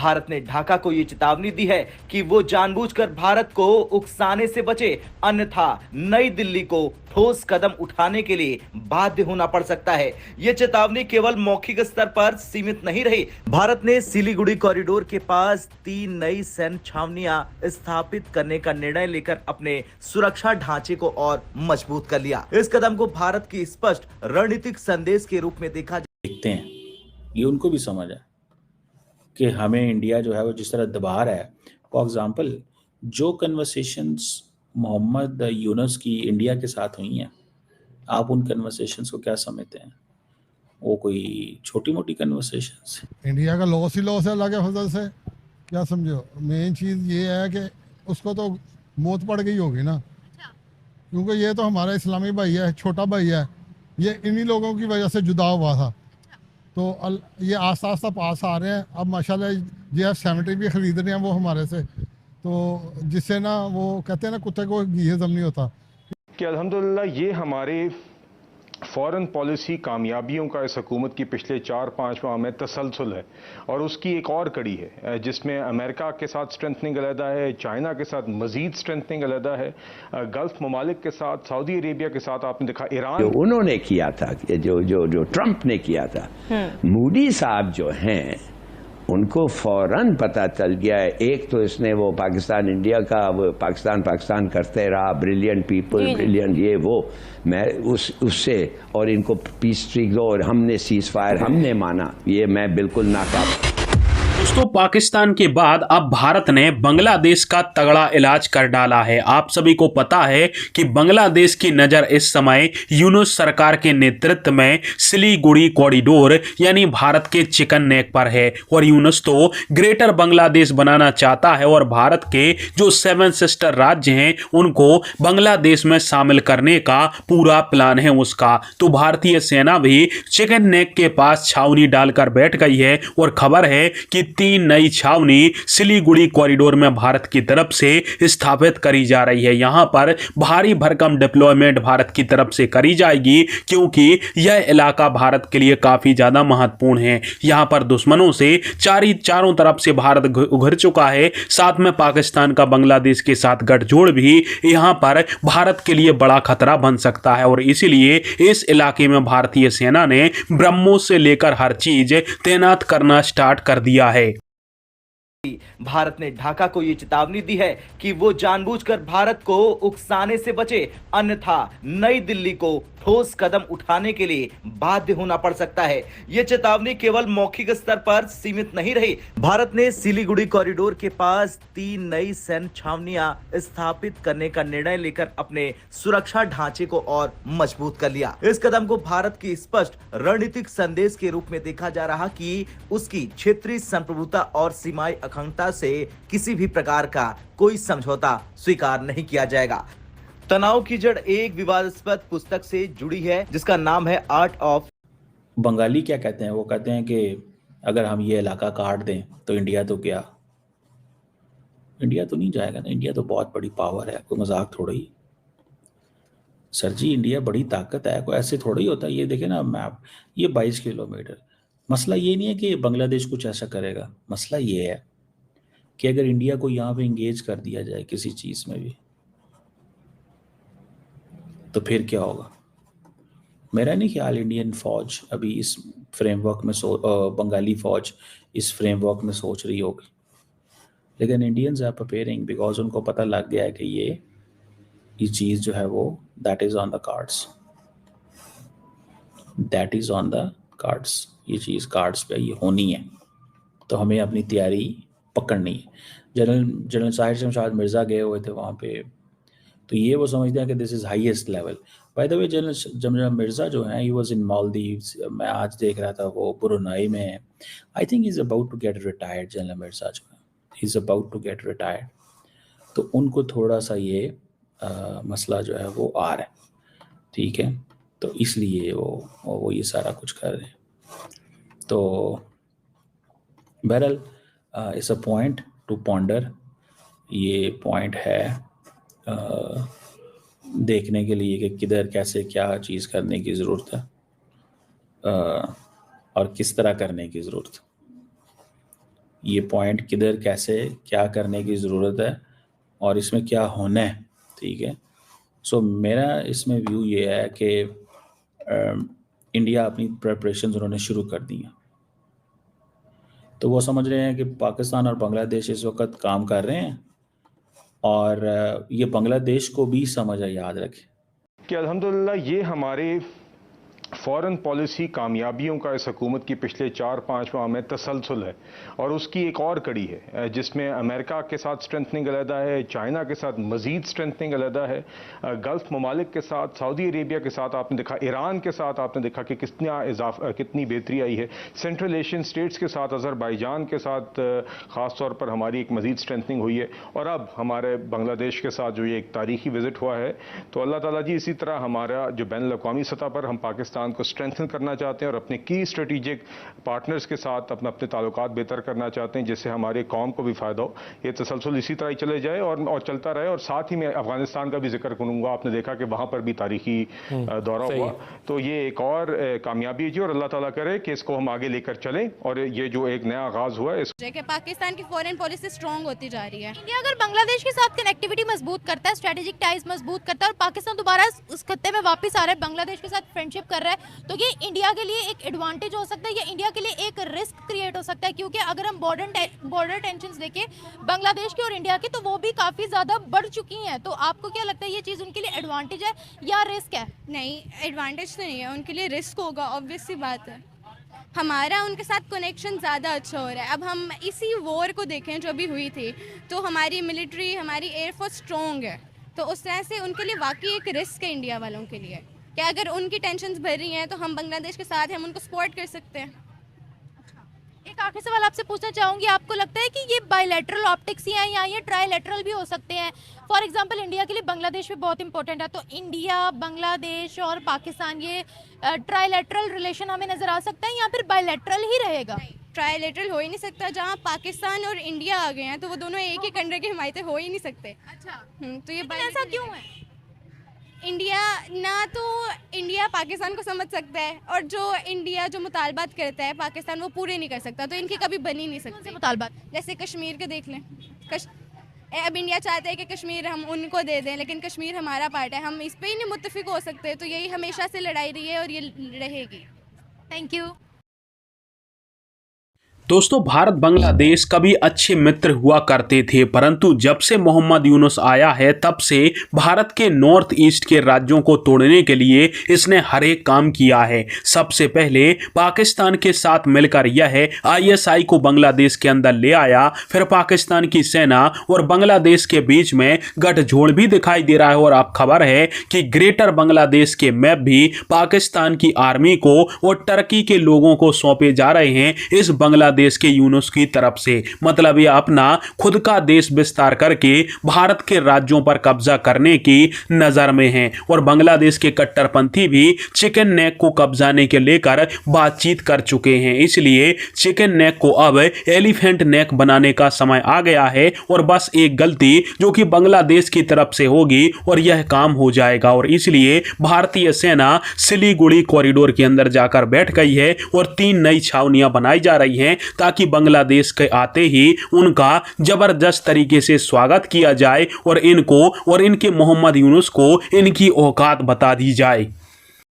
भारत ने ढाका को ये चेतावनी दी है कि वो जानबूझकर भारत को उकसाने से बचे, अन्यथा नई दिल्ली को ठोस कदम उठाने के लिए बाध्य होना पड़ सकता है। ये चेतावनी केवल मौखिक स्तर पर सीमित नहीं रही। भारत ने सिलीगुड़ी कॉरिडोर के पास 3 नई सैन्य छावनियां स्थापित करने का निर्णय लेकर अपने सुरक्षा ढांचे को और मजबूत कर लिया। इस कदम को भारत की स्पष्ट रणनीतिक संदेश के रूप में देखते हैं। ये उनको भी समझ है कि हमें इंडिया जो है वो जिस तरह दबा रहा है। फॉर एग्जाम्पल, जो कन्वर्सेशंस मोहम्मद यूनुस की इंडिया के साथ हुई हैं, आप उन कन्वर्सेशंस को क्या समझते हैं? वो कोई छोटी मोटी कन्वर्सेशंस? इंडिया का लॉस ही लॉस है अल्लाह के फजल से। क्या समझो, मेन चीज़ ये है कि उसको तो मौत पड़ गई होगी ना, क्योंकि ये तो हमारा इस्लामी भाई है, छोटा भाई है, ये इन्हीं लोगों की वजह से जुदा हुआ था। तो ये आस्ता आस्ता पास आ रहे हैं। अब माशाल्लाह JF-70 भी ख़रीद रहे हैं वो हमारे से, तो जिससे ना वो कहते हैं ना कुत्ते को घी हज़म नहीं होता कि अल्हम्दुलिल्लाह ये हमारे फ़ॉरेन पॉलिसी कामयाबियों का इस हुकूमत की पिछले 4-5 माह में तसलसल है। और उसकी एक और कड़ी है जिसमें अमेरिका के साथ स्ट्रेंथनिंग अलहदा है, चाइना के साथ मजीद स्ट्रेंथनिंग अलहदा है, गल्फ ममालिक के साथ, सऊदी अरेबिया के साथ आपने देखा, ईरान जो उन्होंने किया था, जो ट्रंप ने किया था। मोदी साहब जो हैं उनको फौरन पता चल गया है। एक तो इसने वो पाकिस्तान इंडिया का वो पाकिस्तान करते रहा, ब्रिलियंट पीपल, ब्रिलियंट ये वो, मैं उससे और इनको पीस ट्रीक दो और हमने सीज फायर हमने माना, ये मैं बिल्कुल नाकाम। दोस्तों, पाकिस्तान के बाद अब भारत ने बांग्लादेश का तगड़ा इलाज कर डाला है। आप सभी को पता है कि बांग्लादेश की नज़र इस समय यूनुस सरकार के नेतृत्व में सिलीगुड़ी कॉरिडोर यानी भारत के चिकन नेक पर है। और यूनुस तो ग्रेटर बांग्लादेश बनाना चाहता है और भारत के जो 7 सिस्टर राज्य हैं उनको बांग्लादेश में शामिल करने का पूरा प्लान है उसका। तो भारतीय सेना भी चिकन नेक के पास छावनी डालकर बैठ गई है और खबर है कि 3 नई छावनी सिलीगुड़ी कॉरिडोर में भारत की तरफ से स्थापित करी जा रही है। यहां पर भारी भरकम डिप्लॉयमेंट भारत की तरफ से करी जाएगी, क्योंकि यह इलाका भारत के लिए काफी ज्यादा महत्वपूर्ण है। यहां पर दुश्मनों से चारों तरफ से भारत उभर चुका है। साथ में पाकिस्तान का बांग्लादेश के साथ गठजोड़ भी यहां पर भारत के लिए बड़ा खतरा बन सकता है। और इसीलिए इस इलाके में भारतीय सेना ने ब्रह्मोस से लेकर हर चीज तैनात करना स्टार्ट कर दिया है। भारत ने ढाका को ये चेतावनी दी है कि वो जानबूझकर भारत को उकसाने से बचे, अन्यथा नई दिल्ली को ठोस कदम उठाने के लिए बाध्य होना पड़ सकता है। ये चेतावनी केवल मौखिक स्तर पर सीमित नहीं रही। भारत ने सिलीगुड़ी कॉरिडोर के पास 3 नई सैन्य छावनियां स्थापित करने का निर्णय लेकर अपने सुरक्षा ढांचे को और मजबूत कर लिया। इस कदम को भारत की स्पष्ट रणनीतिक संदेश के रूप में देखा जा रहा कि उसकी क्षेत्रीय संप्रभुता और सीमाई अखंडता से किसी भी प्रकार का कोई समझौता स्वीकार नहीं किया जाएगा। तनाव की जड़ एक विवादास्पद पुस्तक से जुड़ी है जिसका नाम है आर्ट ऑफ। बंगाली क्या कहते हैं? वो कहते हैं कि अगर हम ये इलाका काट दें तो इंडिया तो क्या, इंडिया तो नहीं जाएगा ना। इंडिया तो बहुत बड़ी पावर है, कोई मजाक थोड़ा ही। सर जी, इंडिया बड़ी ताकत है, कोई ऐसे थोड़ा ही होता है। ये देखे ना मैप, ये 22 किलोमीटर। मसला ये नहीं है कि बांग्लादेश कुछ ऐसा करेगा, मसला ये है कि अगर इंडिया को यहाँ पे इंगेज कर दिया जाए किसी चीज़ में भी, तो फिर क्या होगा? मेरा नहीं ख्याल इंडियन फौज अभी इस फ्रेमवर्क में बंगाली फौज इस फ्रेमवर्क में सोच रही होगी, लेकिन इंडियंस आर प्रिपेयरिंग बिकॉज उनको पता लग गया है कि ये चीज़ जो है वो that is on the cards, that is on the cards. ये चीज़ कार्ड्स पे ये होनी है, तो हमें अपनी तैयारी पकड़नी है। जनरल साहिर शमशाद मिर्ज़ा गए हुए थे वहाँ पे, तो ये वो समझते हैं कि this is highest level. By the way, general Mirza जो हैं, ही वाज इन मालदीव्स। मैं आज देख रहा था वो ब्रुनाई में है। I think he is about to get retired. General Mirza जो है, he is about to get retired. तो उनको थोड़ा सा ये मसला जो है वो आ रहा है, ठीक है, तो इसलिए वो ये सारा कुछ कर रहे हैं। तो बहरहाल it's a point two ponder. ये पॉइंट है देखने के लिए कि किधर कैसे क्या चीज़ करने की ज़रूरत है और किस तरह करने की ज़रूरत है। ये पॉइंट किधर कैसे क्या करने की ज़रूरत है और इसमें क्या होना है, ठीक है। सो मेरा इसमें व्यू ये है कि इंडिया अपनी प्रिपरेशंस उन्होंने शुरू कर दी हैं, तो वो समझ रहे हैं कि पाकिस्तान और बांग्लादेश इस वक्त काम कर रहे हैं और ये बांग्लादेश को भी समझ है, याद रखें कि अल्हम्दुलिल्लाह ये हमारे फ़ॉरेन पॉलिसी कामयाबियों का इस हुकूमत की पिछले 4-5 माह में तसलसल है और उसकी एक और कड़ी है जिसमें अमेरिका के साथ स्ट्रेंथनिंग अलहदा है, चाइना के साथ मज़ीद स्ट्रेंथनिंग अलहदा है, गल्फ़ ममालिक के साथ, सऊदी अरेबिया के साथ आपने देखा, ईरान के साथ आपने देखा कि कितनी बेहतरी आई है, सेंट्रल एशियन स्टेट्स के साथ, अज़रबैजान के साथ ख़ास तौर पर हमारी एक मज़ीद स्ट्रेंथनिंग हुई है और अब हमारे बांग्लादेश के साथ जो ये एक तारीखी विज़िट हुआ है, तो अल्लाह ताला जी इसी तरह हमारा जो बैनुल-अक़वामी सतह पर हम पाकिस्तान को स्ट्रेंथन करना चाहते हैं और अपने की स्ट्रेटेजिक पार्टनर्स के साथ अपने ताल्लुकात बेहतर करना चाहते हैं, जिससे हमारे कौम को भी फ़ायदा हो। ये तसलसल इसी तरह ही चले जाए और चलता रहे। और साथ ही मैं अफगानिस्तान का भी जिक्र करूँगा, आपने देखा कि वहाँ पर भी तारीखी दौरा हुआ, तो ये एक और कामयाबी है जी, और अल्लाह ताला करे कि इसको हम आगे लेकर चलें और ये जो एक नया आगाज़ हुआ है कि पाकिस्तान की फॉरेन पॉलिसी स्ट्रॉन्ग होती जा रही है। इंडिया अगर बांग्लादेश के साथ कनेक्टिविटी मजबूत करता है, स्ट्रेटेजिक टाइज मजबूत करता है और पाकिस्तान दोबारा उस खत्ते में वापस आ रहा है, बांग्लादेश के साथ फ्रेंडशिप कर रहा है, तो ये इंडिया के लिए एक एडवांटेज हो सकता है या इंडिया के लिए एक रिस्क क्रिएट हो सकता है। क्योंकि अगर हम बॉर्डर टेंशंस देखें बांग्लादेश की और इंडिया की, तो वो भी काफ़ी ज़्यादा बढ़ चुकी हैं। तो आपको क्या लगता है ये चीज़ उनके लिए एडवांटेज है या रिस्क है? नहीं, एडवांटेज तो नहीं है, उनके लिए रिस्क होगा, ऑब्वियस सी बात है। हमारा उनके साथ कनेक्शन ज़्यादा अच्छा हो रहा है। अब हम इसी वॉर को देखें जो अभी हुई थी, तो हमारी मिलिट्री, हमारी एयरफोर्स स्ट्रॉन्ग है, तो उस तरह से उनके लिए वाकई एक रिस्क है इंडिया वालों के लिए कि अगर उनकी टेंशन्स बढ़ रही हैं तो हम बांग्लादेश के साथ हैं, हम उनको सपोर्ट कर सकते हैं। एक आखिरी सवाल आपसे पूछना चाहूँगी, आपको लगता है कि ये बायलैटरल ऑप्टिक्स ही हैं या ये ट्राईलैटरल भी हो सकते हैं? फॉर एग्जांपल इंडिया के लिए बांग्लादेश भी बहुत इंपॉर्टेंट है, तो इंडिया, बांग्लादेश और पाकिस्तान, ये ट्राईलैटरल रिलेशन हमें नज़र आ सकता है या फिर बायलैटरल ही रहेगा? ट्राईलैटरल हो ही नहीं सकता। जहाँ पाकिस्तान और इंडिया आ गए हैं तो वो दोनों एक ही कंट्री के हिमायती हो ही नहीं सकते। अच्छा, तो ये ऐसा क्यों है? इंडिया ना तो इंडिया पाकिस्तान को समझ सकता है और जो इंडिया जो मुतालबात करता है पाकिस्तान वो पूरे नहीं कर सकता, तो इनकी कभी बन ही नहीं सकती मुतालबात। जैसे कश्मीर के देख लें, अब इंडिया चाहता है कि कश्मीर हम उनको दे दें, लेकिन कश्मीर हमारा पार्ट है, हम इस पर ही नहीं मुत्तफिक हो सकते। तो यही हमेशा से लड़ाई रही है और ये रहेगी। Thank you. दोस्तों, भारत बांग्लादेश कभी अच्छे मित्र हुआ करते थे, परंतु जब से मोहम्मद यूनुस आया है तब से भारत के नॉर्थ ईस्ट के राज्यों को तोड़ने के लिए इसने हर एक काम किया है। सबसे पहले पाकिस्तान के साथ मिलकर यह ISI को बांग्लादेश के अंदर ले आया, फिर पाकिस्तान की सेना और बांग्लादेश के बीच में गठजोड़ भी दिखाई दे रहा है और अब खबर है कि ग्रेटर बांग्लादेश के मैप भी पाकिस्तान की आर्मी को और टर्की के लोगों को सौंपे जा रहे हैं इस बांग्लादेश के यूनुस की तरफ से। मतलब ये अपना खुद का देश विस्तार करके भारत के राज्यों पर कब्जा करने की नजर में हैं और बांग्लादेश के कट्टरपंथी भी चिकन नेक को कब्जाने के लेकर बातचीत कर चुके हैं। इसलिए चिकन नेक को अब एलिफेंट नेक बनाने का समय आ गया है और बस एक गलती जो कि बांग्लादेश की तरफ से होगी और यह काम हो जाएगा। और इसलिए भारतीय सेना सिलीगुड़ी कॉरिडोर के अंदर जाकर बैठ गई है और 3 नई छावनियां बनाई जा रही हैं ताकि बांग्लादेश के आते ही उनका जबरदस्त तरीके से स्वागत किया जाए और इनको और इनके मोहम्मद यूनुस को इनकी औकात बता दी जाए।